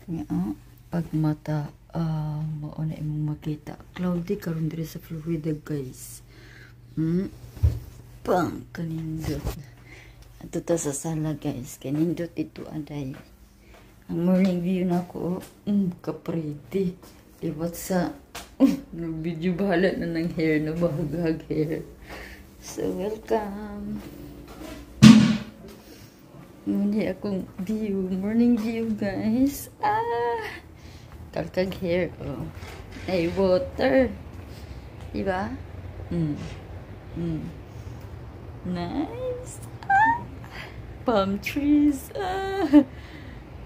Nga, pag mata, mauna imong makita. Cloudy karon diri sa Florida, guys. Pang kanindot. Ato ta sa sala, guys. Kanindot ito aday. Ang morning view na ko, ka-pretty. Liwat sa, video bahala na ng hair, na bahagag hair. So, welcome. Muna akong view, morning view, guys. Kalkag hair, oh. Ay, water. Diba? Nice. Palm trees.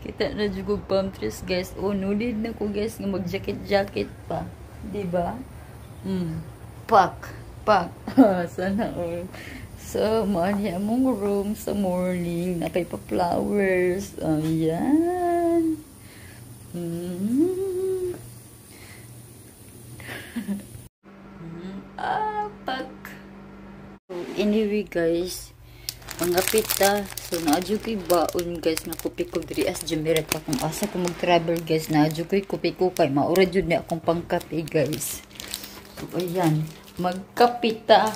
Kita na juga palm trees, guys. Oh, nulid na ko, guys, nga mag-jacket-jacket pa. Diba? Pak. Sana all. So, maani among room sa morning. Napay pa flowers. Ayan. Pak. Anyway, guys. Pangapit ta. So, naadyo ko'y baon, guys. Nga kupi ko diri as Jumeirah pa. Kung asa ko mag-travel, guys. Naadyo ko'y kupi ko kay. Maura dyan na akong pangkape, guys. So, ayan. Magkapit ta.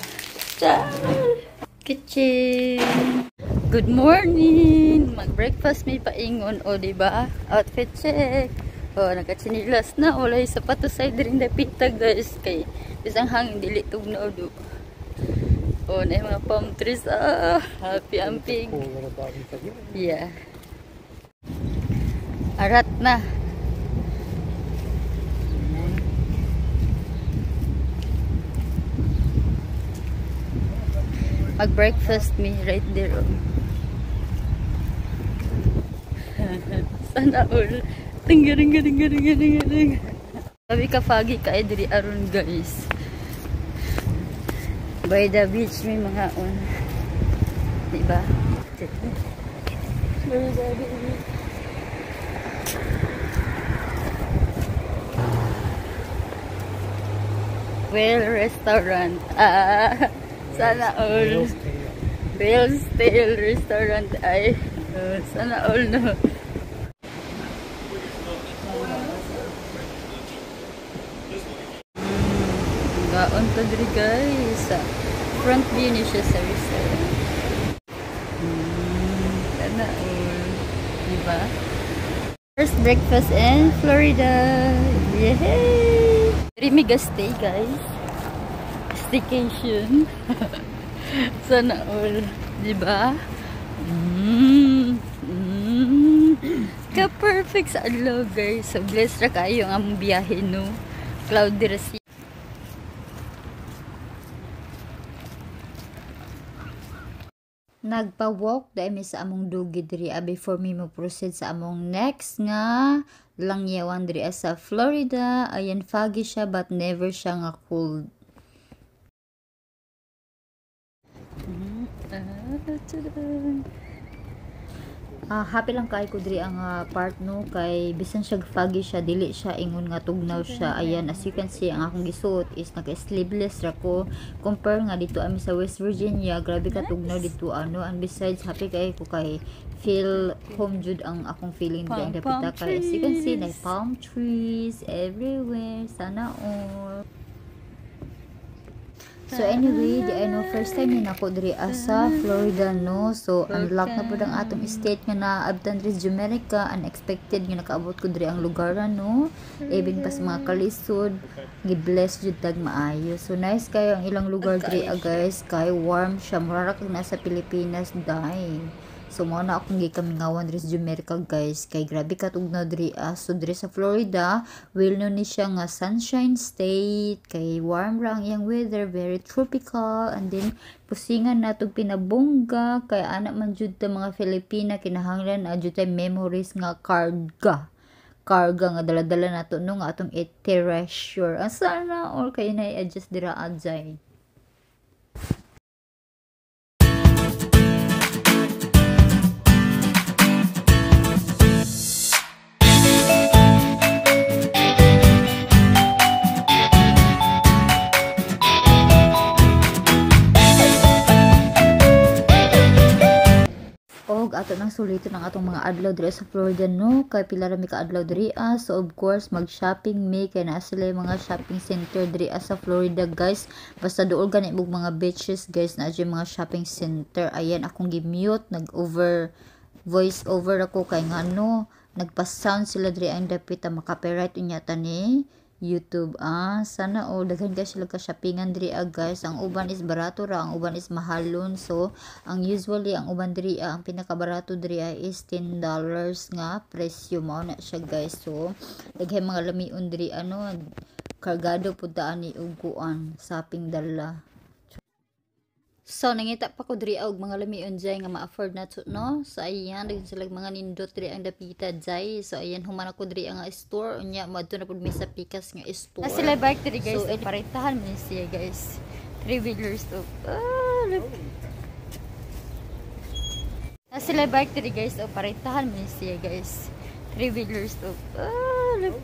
Kitchen. Good morning. Mag-breakfast may paingon, o diba? Outfit check. O, nakatsinilas na. Walay sapatos sa rin dapita, guys. Kay isang hangin dili tugnaw do. O, na yung mga palm trees. Happy amping. Yeah. Arat na. Mag-breakfast me right there. Sana all. Tinggaring. Sabi ka foggy ka diri aron, guys. By the beach may mga on. Diba? By the beach. Well, restaurant. Sana all. Bell's Tail Restaurant ay sana all, no. Gaon to diri, guys. Front view ni siya sa restaurant. Sana all. Diba? First breakfast in Florida. Yay! Very mega stay, guys. Staycation. Sana all, diba? Ka-perfect sa adlaw, guys. So, blessed ra kayo ang among biyahe, no? Cloudy ra siya. Nagpa-walk dahil may sa among dugi diri before me mo proceed sa among next nga langyawan diri sa Florida. Ayan, foggy siya but never siya nga cold. Happy lang kay ko diri ang part, no, kay bisan siya foggy siya dili siya ingon nga tugnaw siya. Ayan, as you can see, ang akong gisuot is naka-sleeveless ra ko compare nga dito ami sa West Virginia. Grabe ka tugnaw dito, ano, and besides happy kay ko kay feel home jud ang akong feeling diri ang dapita kay as you can see na palm trees everywhere. Sana all. So anyway, di ano, first time yun ako diri sa Florida, no. So unlock na po ang atong state nga naabtan diri sa Jumeirah. Unexpected nga nakaabot ko diri ang lugar, no. Even pa sa mga kalisod, gi-bless jud tag maayo. So nice kayo ang ilang lugar diri, guys. Kay warm siya, mura kag nasa Pilipinas dai. So mo na akong gikamingawan diri sa Jumeirah, guys, kay grabe ka tugnaw diri. So diri sa Florida, well known ni siya nga sunshine state, kay warm ra ang iyang weather, very tropical, and then pusingan natog pinabongga kay anak man jud ta mga Filipina kinahanglan adjud tay memories nga karga nga dala-dala nato no nga atong treasure. Sana all kay na-adjust dira adzay. ato ng sulitin ang atong mga adlaw diri sa Florida no, kay pila ra mi ka adlaw diri so of course mag-shopping mi kay naa sila mga shopping center diri sa Florida guys. Basta duol gani og mga beaches guys, na mga shopping center. Ayan akong gi-mute, nag-over voice over ako kay ngano nagpa-sound sila diri ang dapit maka-copyright unya ta ni YouTube. Sana daghan guys sila ka shoppingan diri guys. Ang uban is barato ra, ang uban is mahalon. So ang usually ang uban diri ang pinakabarato diri is $10 nga presyo mao na siya guys. So daghay mga lamion diri kargado pud ta ani uguan shopping dala. So nangita pa ko diri og mga lamion jay nga ma-afford na to no. So ayan daghan sila mga nindot diri ang dapita jay. So ayan human ako diri ang store unya madto na pud mi sa pikas nga store. Sila bike diri guys. So paritahan man siya guys. 3-wheelers to. Look. Sila bike diri guys. Paritahan man siya guys. 3-wheelers to. Look.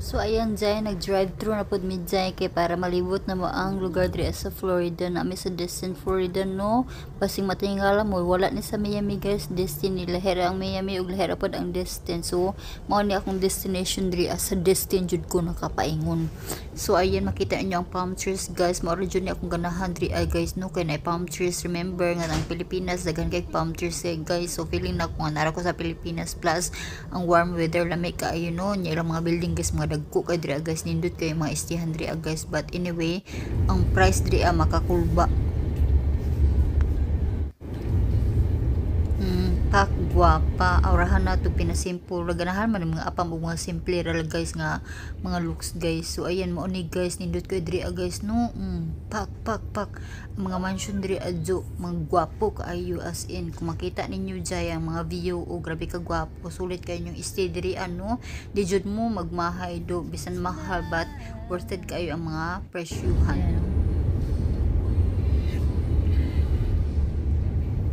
So ayan jay, nag-drive through na pud mi jay kay para malibot na mo ang lugar diri sa Florida, na mi sa Destin Florida no. Basing matingala mo wala ni sa Miami guys, Destin ni lahera ang Miami ug lahera pud ang Destin. So mao ni akong destination diri sa Destin jud ko nakapaingon. So ayan makita niyo ang palm trees guys, mao jud ni akong ganahan diri guys no, kay na palm trees. Remember nga ang Pilipinas daghan kay palm trees guys. So feeling na ko nga nara ko sa Pilipinas, plus ang warm weather lamig kaayo no, nya ilang mga building guys mga ko kay diri guys, nindot kay mga istihan diri guys. But anyway ang price diri makakulba. Pak guwapa aurahan na to pinasimple ganahan man mga apam ug mga simple ra guys nga mga looks guys. So ayan mo ni guys, nindot kay diri guys no. Pak ang mga mansion diri adjo mga gwapo kaayo, as in kung makita ninyo jay ang mga view grabe ka gwapo, sulit kay inyong stay diri di jud mo magmahay do bisan mahal, but worth it kayo ang mga presyuhan.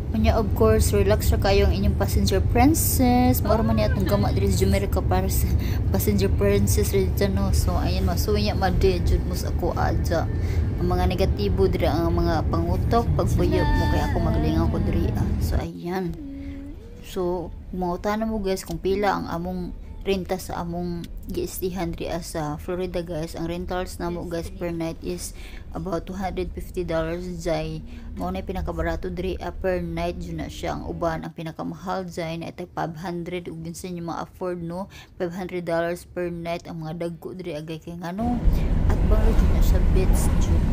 Kanya of course relax ra kayo ang inyong passenger princess. Mao man ni atong gama diri sa Jamaica para sa passenger princess dito no. So ayan masuya made jud mo sa ako adja. Ang mga negatibo diri ang mga pangutok pagbuyog mo kay ako maglingaw ko diri. So ayan. So mauta na mo guys kung pila ang among renta sa among giistihan diri sa Florida guys. Ang rentals namo guys per night is about $250 jay. Mao na pinakabarato diri per night jud na siya. Ang uban ang pinakamahal jay na itay 500 ug ginsan yung ma-afford no, $500 per night ang mga dagko diri agay kay ngano at bang jud na siya beach jud.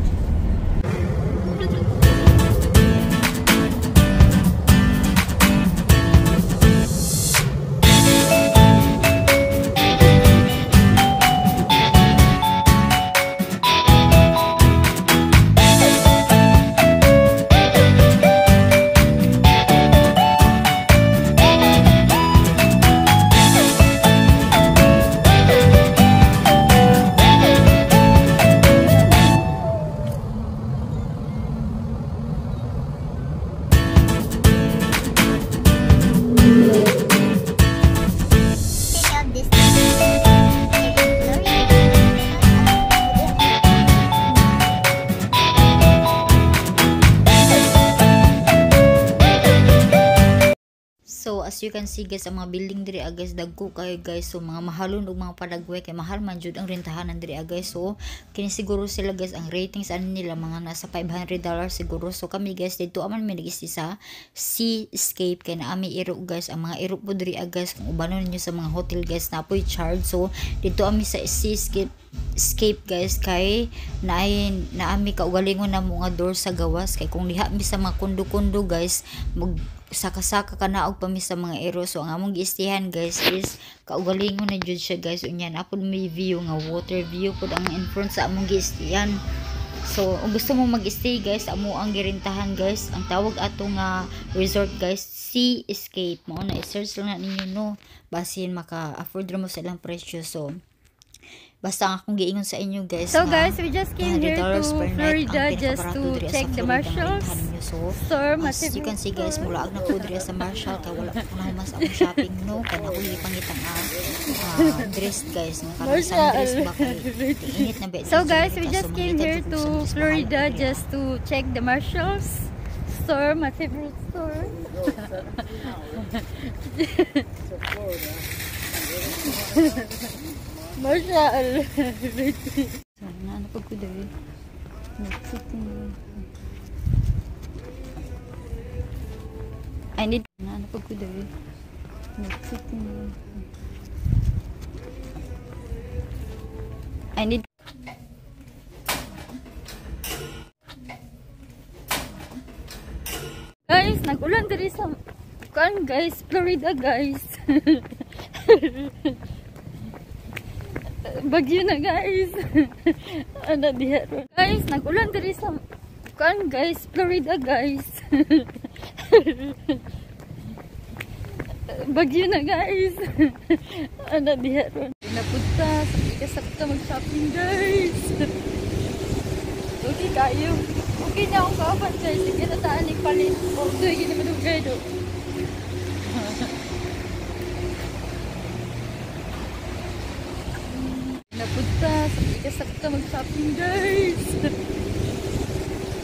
So as you can see guys, ang mga building diri guys dagko kayo guys. So mga mahalon ug mga padagway kay mahal man jud ang rentahanan diri guys. So kini siguro sila guys ang ratings nila mga nasa $500 siguro. So kami guys dito aman mi nag-isti sa Seascape kay naami iro guys. Ang mga iro po diri guys kung ubanon niyo sa mga hotel guys na po'y charge. So dito ami sa Seascape guys kay naami kaugalingon na mga door sa gawas kay kung liha mi sa mga kundo-kundo guys saka-saka ka na og pami sa mga ero. So ang among giistihan guys is kaugalingon na jud siya guys. Unya na pud may view nga water view pud ang in front sa among giistihan. So kung gusto mo mag-stay guys, amo ang girintahan guys. Ang tawag ato nga resort guys, Seascape. Mo na i-search lang na ninyo no, basin maka-afford mo sa ilang presyo. So Basta ang akong giingon sa inyo guys. So guys, we just came here to $100 per night Florida ang just pinakabarato to diri check sa the Florida Marshalls nga ninyo. So, store. as you can see guys, mula na po diri sa Marshall kay wala pa na mas akong shopping no kana ko ipangitang dress guys nga kanang sundress ba kay init na ba. So guys, we just came here to Florida just to check the Marshalls store, my favorite store. Marshall. Ano pag ko dali? I need Ano pag ko dali? I need guys, nag-ulan diri sa kan guys, Florida guys. Bagyo na guys. Ano diha ron? Guys, nag-ulan diri sa kan guys, Florida guys. Bagyo na guys. Ano diha ron? Napunta sa kita mag-shopping guys. Okay kayo. Okay na akong kapan guys. Sige na taan palit. O, ito yung ginamadugay do. Napunta sa kita mag-shopping guys.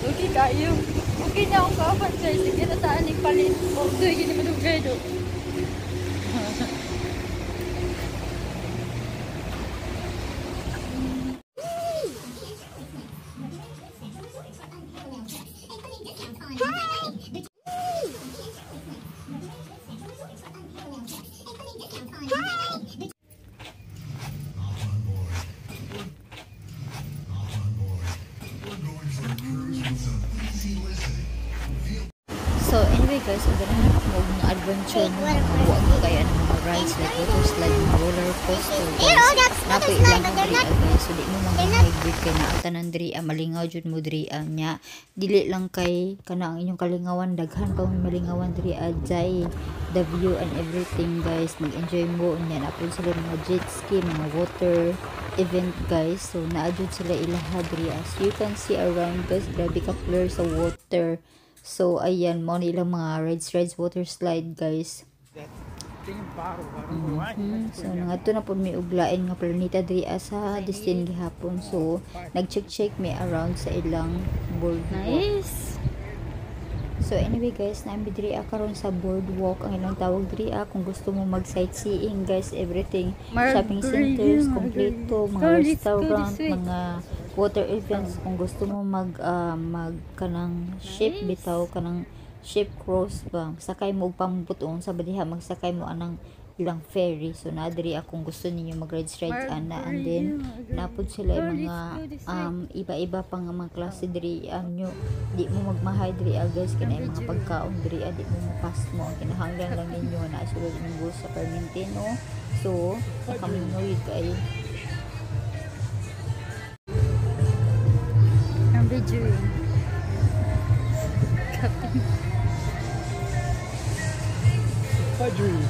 Okay kayo. Okay na akong kapan guys. Sige na taan palit. O, ito yung ginamadugay do. So anyway guys, ang ganun na ako mga adventure mo, huwag mo kaya ng mga rides like water slide, mga roller coaster guys. Napo ilang ang diri guys, so di mo mga hybrid kay naatanan diri malingaw jud mo diri nya. Dili lang kay kana ang inyong kalingawan, daghan pa may malingawan diri ajay the view and everything guys. Mag-enjoy mo nya na po sila mga jet ski, mga water event guys. So naadjud sila ilaha diri as you can see around guys, grabe ka clear sa water. So ayan mo nilang mga rides water slide guys. So nangadto na po may uglain nga planeta diri sa Destin gihapon. So nag-check me around sa ilang boardwalk. Nice. So anyway guys, naami diri karon sa boardwalk ang ilang tawag diri kung gusto mo mag sightseeing guys, everything shopping centers kompleto, mga restaurant, mga water events kung gusto mo mag kanang ship bitaw kanang ship cruise ba sakay mo og pambutong sa badiha magsakay mo anang ilang ferry. So na diri kung gusto ninyo mag rides ana and then napud sila yung mga iba-iba pang mga klase diri nyo di mo magmahay diri guys kana mga pagkaon diri di mo mapas mo ang kinahanglan lang ninyo na sulod ng bus sa Permentino. So kami ngoy kay Bedroom.